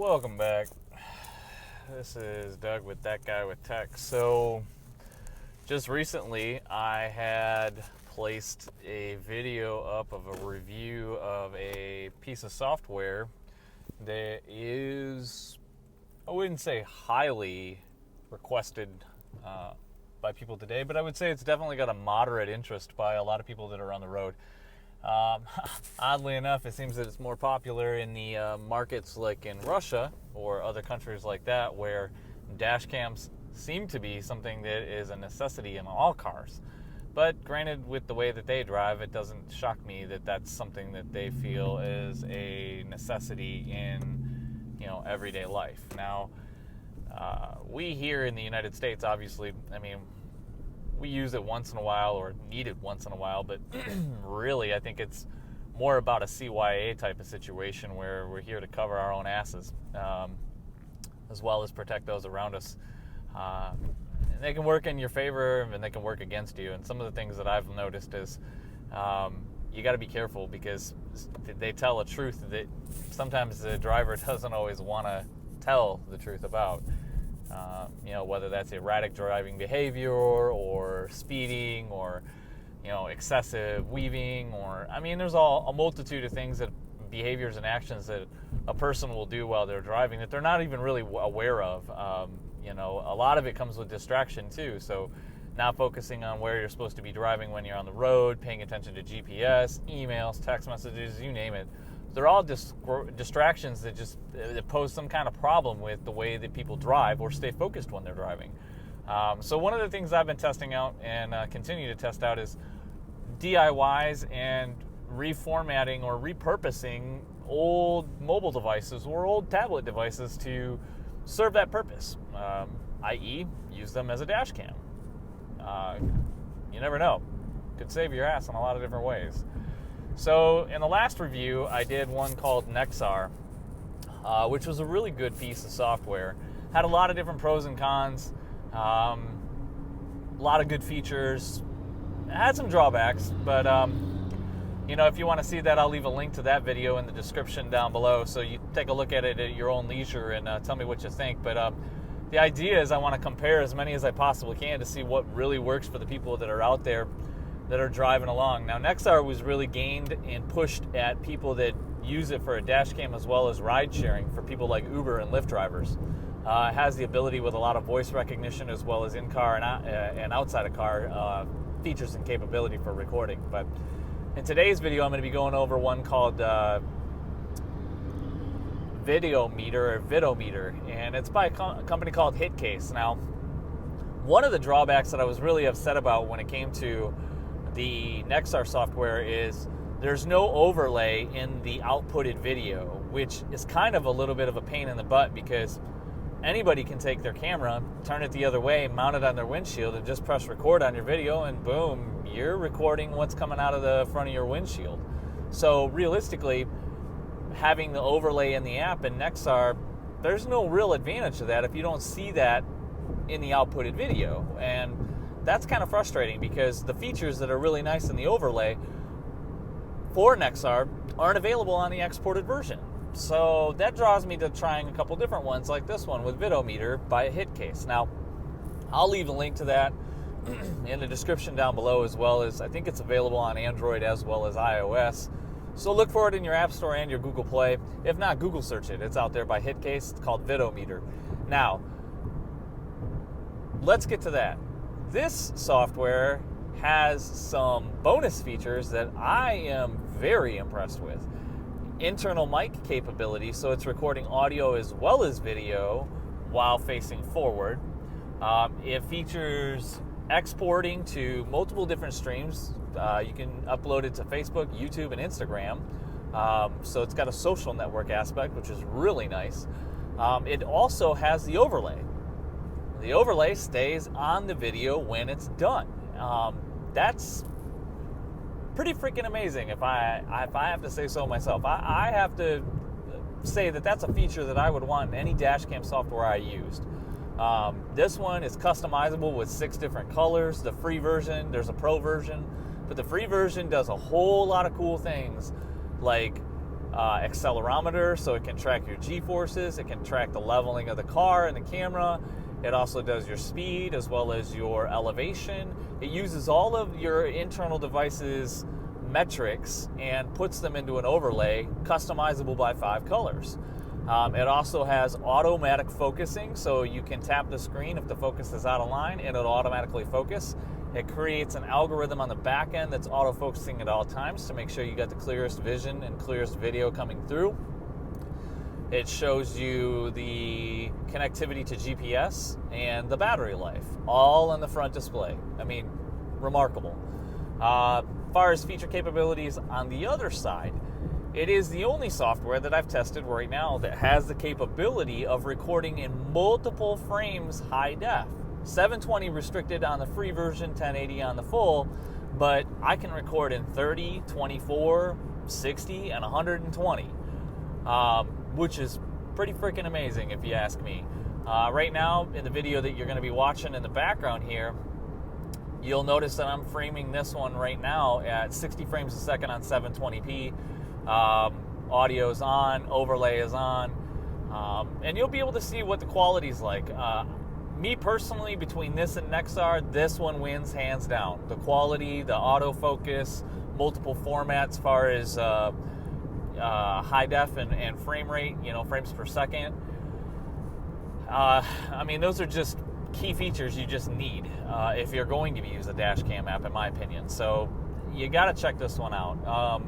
Welcome back. This is Doug with That Guy with Tech. So, just recently I had placed a video up of a review of a piece of software that is, I wouldn't say highly requested by people today, but I would say it's definitely got a moderate interest by a lot of people that are on the road. Oddly enough, it seems that it's more popular in the markets like in Russia or other countries like that, where dash cams seem to be something that is a necessity in all cars. But granted, with the way that they drive, it doesn't shock me that that's something that they feel is a necessity in, everyday life. Now, we here in the United States, obviously, we use it once in a while or need it once in a while, but really I think it's more about a CYA type of situation where we're here to cover our own asses, as well as protect those around us. And they can work in your favor and they can work against you. And some of the things that I've noticed is you got to be careful, because they tell a truth that sometimes the driver doesn't always want to tell the truth about. Whether that's erratic driving behavior or speeding or, excessive weaving or, there's a multitude of things, that behaviors and actions that a person will do while they're driving that they're not even really aware of. A lot of it comes with distraction too. So not focusing on where you're supposed to be driving when you're on the road, paying attention to GPS, emails, text messages, you name it. They're all distractions that pose some kind of problem with the way that people drive or stay focused when they're driving. So one of the things I've been testing out and continue to test out is DIYs and reformatting or repurposing old mobile devices or old tablet devices to serve that purpose, i.e. use them as a dash cam. You never know. Could save your ass in a lot of different ways. So in the last review, I did one called Nexar, which was a really good piece of software. Had a lot of different pros and cons, a lot of good features. It had some drawbacks, but if you want to see that, I'll leave a link to that video in the description down below, so you take a look at it at your own leisure and tell me what you think. But the idea is I want to compare as many as I possibly can to see what really works for the people that are out there that are driving along. Now, Nexar was really gained and pushed at people that use it for a dash cam as well as ride sharing for people like Uber and Lyft drivers. It has the ability with a lot of voice recognition as well as in-car and outside of car features and capability for recording. But in today's video, I'm going to be going over one called VidoMeter, and it's by a company called Hitcase. Now, one of the drawbacks that I was really upset about when it came to the Nexar software is there's no overlay in the outputted video, which is kind of a little bit of a pain in the butt, because anybody can take their camera, turn it the other way, mount it on their windshield, and just press record on your video, and boom, you're recording what's coming out of the front of your windshield. So realistically, having the overlay in the app in Nexar, there's no real advantage to that if you don't see that in the outputted video. And that's kind of frustrating, because the features that are really nice in the overlay for Nexar aren't available on the exported version. So that draws me to trying a couple different ones, like this one with VidoMeter by Hitcase. Now, I'll leave a link to that in the description down below, as well as I think it's available on Android as well as iOS. So look for it in your App Store and your Google Play. If not, Google search it. It's out there by Hitcase. It's called VidoMeter. Now, let's get to that. This software has some bonus features that I am very impressed with. Internal mic capability, so it's recording audio as well as video while facing forward. It features exporting to multiple different streams. You can upload it to Facebook, YouTube, and Instagram. So it's got a social network aspect, which is really nice. It also has the overlay. The overlay stays on the video when it's done. That's pretty freaking amazing, if I have to say so myself. I have to say that that's a feature that I would want in any dash cam software I used. This one is customizable with 6 different colors. The free version, there's a pro version, but the free version does a whole lot of cool things, like accelerometer, so it can track your G-forces. It can track the leveling of the car and the camera. It also does your speed as well as your elevation. It uses all of your internal devices' metrics and puts them into an overlay customizable by 5 colors. It also has automatic focusing, so you can tap the screen if the focus is out of line and it'll automatically focus. It creates an algorithm on the back end that's auto-focusing at all times to make sure you got the clearest vision and clearest video coming through. It shows you the connectivity to GPS and the battery life, all on the front display. I mean, remarkable. As far as feature capabilities on the other side, it is the only software that I've tested right now that has the capability of recording in multiple frames high def. 720 restricted on the free version, 1080 on the full, but I can record in 30, 24, 60, and 120, which is pretty freaking amazing if you ask me. Right now, in the video that you're going to be watching in the background here, you'll notice that I'm framing this one right now at 60 frames a second on 720p. Audio's on, overlay is on, and you'll be able to see what the quality's like. Me personally, between this and Nexar, this one wins hands down. The quality, the autofocus, multiple formats as far as high def and frame rate, frames per second. I mean, those are just key features you just need if you're going to use a DashCam app, in my opinion. So you got to check this one out.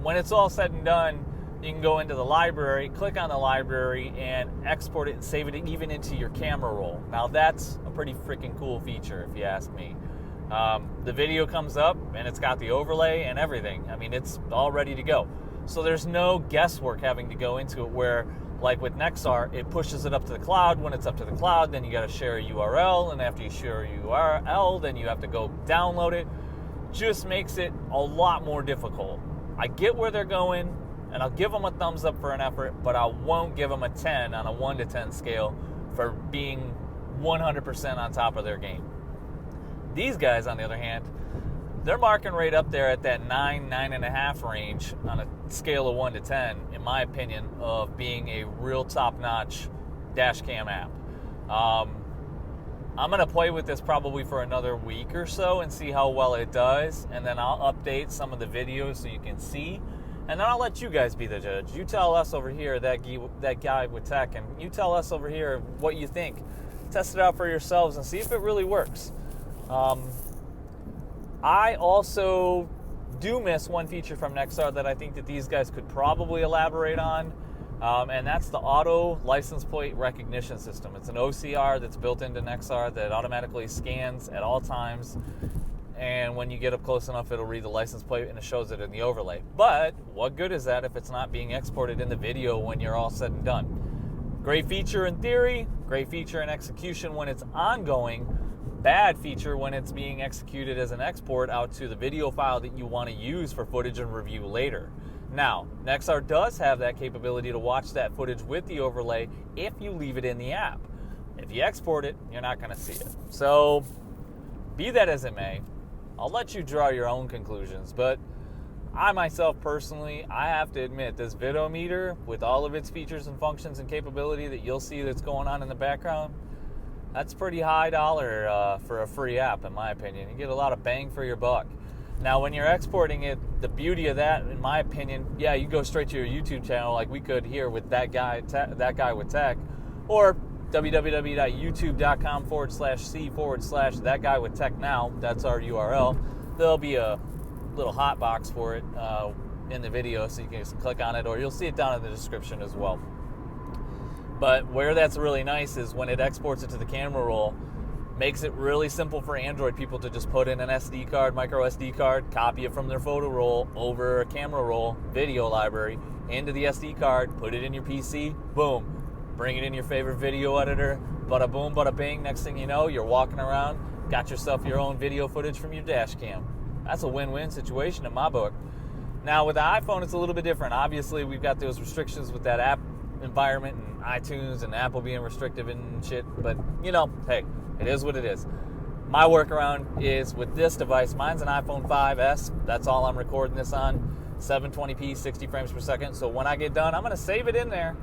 When it's all said and done, you can go into the library, click on the library, and export it and save it even into your camera roll. Now that's a pretty freaking cool feature, if you ask me. The video comes up, and it's got the overlay and everything. I mean, it's all ready to go. So there's no guesswork having to go into it where, like with Nexar, it pushes it up to the cloud. When it's up to the cloud, then you got to share a URL, and after you share a URL, then you have to go download it. Just makes it a lot more difficult. I get where they're going, and I'll give them a thumbs up for an effort, but I won't give them a 10 on a 1 to 10 scale for being 100% on top of their game. These guys, on the other hand, they're marking right up there at that 9.5 range on a scale of 1 to 10, in my opinion, of being a real top-notch DashCam app. I'm going to play with this probably for another week or so and see how well it does, and then I'll update some of the videos so you can see, and then I'll let you guys be the judge. You tell us over here, that guy with tech, and you tell us over here what you think. Test it out for yourselves and see if it really works. I also do miss one feature from Nexar that I think that these guys could probably elaborate on, and that's the auto license plate recognition system. It's an OCR that's built into Nexar that automatically scans at all times, and when you get up close enough, it'll read the license plate and it shows it in the overlay. But what good is that if it's not being exported in the video when you're all said and done? Great feature in theory, great feature in execution when it's ongoing, bad feature when it's being executed as an export out to the video file that you want to use for footage and review later. Now, Nexar does have that capability to watch that footage with the overlay if you leave it in the app. If you export it, you're not going to see it. So, be that as it may, I'll let you draw your own conclusions, but I myself personally, I have to admit, this VidoMeter, with all of its features and functions and capability that you'll see that's going on in the background, that's pretty high dollar for a free app, in my opinion. You get a lot of bang for your buck. Now, when you're exporting it, the beauty of that, in my opinion, yeah, you go straight to your YouTube channel like we could here with that guy with tech, or www.youtube.com/c/thatguywithtech now. That's our URL. There'll be a little hot box for it in the video, so you can just click on it, or you'll see it down in the description as well. But where that's really nice is when it exports it to the camera roll, makes it really simple for Android people to just put in an SD card, micro SD card, copy it from their photo roll over a camera roll, video library, into the SD card, put it in your PC, boom, bring it in your favorite video editor, bada boom, bada bing, next thing you know, you're walking around, got yourself your own video footage from your dash cam. That's a win-win situation in my book. Now with the iPhone, it's a little bit different. Obviously, we've got those restrictions with that app environment and iTunes and Apple being restrictive and shit, but hey, it is what it is. My workaround is with this device. Mine's an iPhone 5S. That's all I'm recording this on. 720p, 60 frames per second. So when I get done, I'm going to save it in there,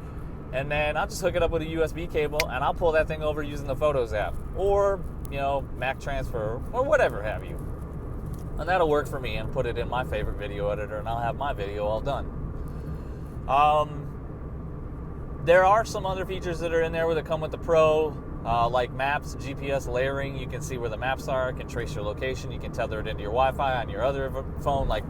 and then I'll just hook it up with a USB cable, and I'll pull that thing over using the Photos app, or, you know, Mac Transfer, or whatever have you. And that'll work for me, and put it in my favorite video editor, and I'll have my video all done. There are some other features that are in there that come with the Pro, like maps, GPS layering. You can see where the maps are, can trace your location, you can tether it into your Wi-Fi on your other phone, like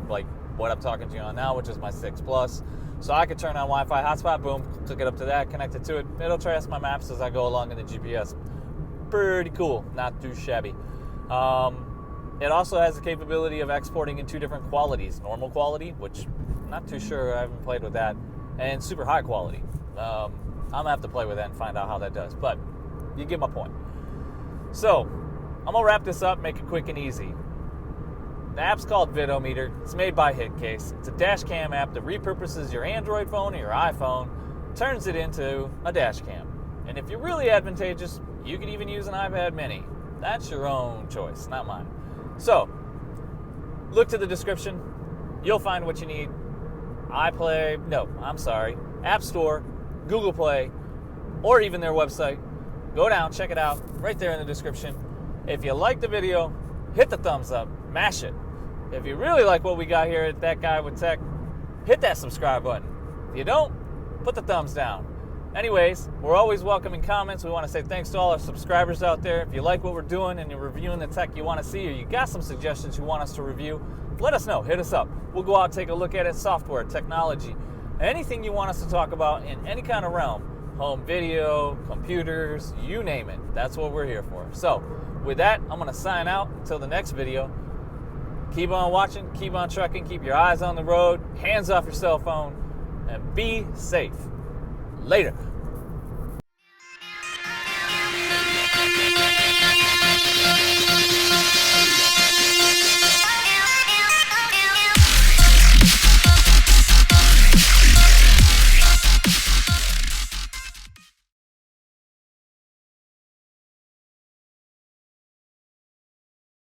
what I'm talking to you on now, which is my 6 Plus. So I could turn on Wi-Fi hotspot, boom, took it up to that, connect it to it. It'll trace my maps as I go along in the GPS. Pretty cool, not too shabby. It also has the capability of exporting in 2 different qualities. Normal quality, which I'm not too sure, I haven't played with that, and super high quality. I'm going to have to play with that and find out how that does, but you get my point. So, I'm going to wrap this up, make it quick and easy. The app's called VidoMeter. It's made by Hitcase. It's a DashCam app that repurposes your Android phone or your iPhone, turns it into a DashCam. And if you're really advantageous, you can even use an iPad mini. That's your own choice, not mine. So, look to the description. You'll find what you need. App Store, Google Play, or even their website. Go down, check it out, right there in the description. If you like the video, hit the thumbs up, mash it. If you really like what we got here at That Guy with Tech, hit that subscribe button. If you don't, put the thumbs down. Anyways, we're always welcoming comments. We want to say thanks to all our subscribers out there. If you like what we're doing and you're reviewing the tech you want to see, or you got some suggestions you want us to review, let us know. Hit us up. We'll go out and take a look at it. Software, technology, anything you want us to talk about in any kind of realm. Home video, computers, you name it. That's what we're here for. So, with that, I'm going to sign out until the next video. Keep on watching, keep on trucking, keep your eyes on the road, hands off your cell phone, and be safe. Later.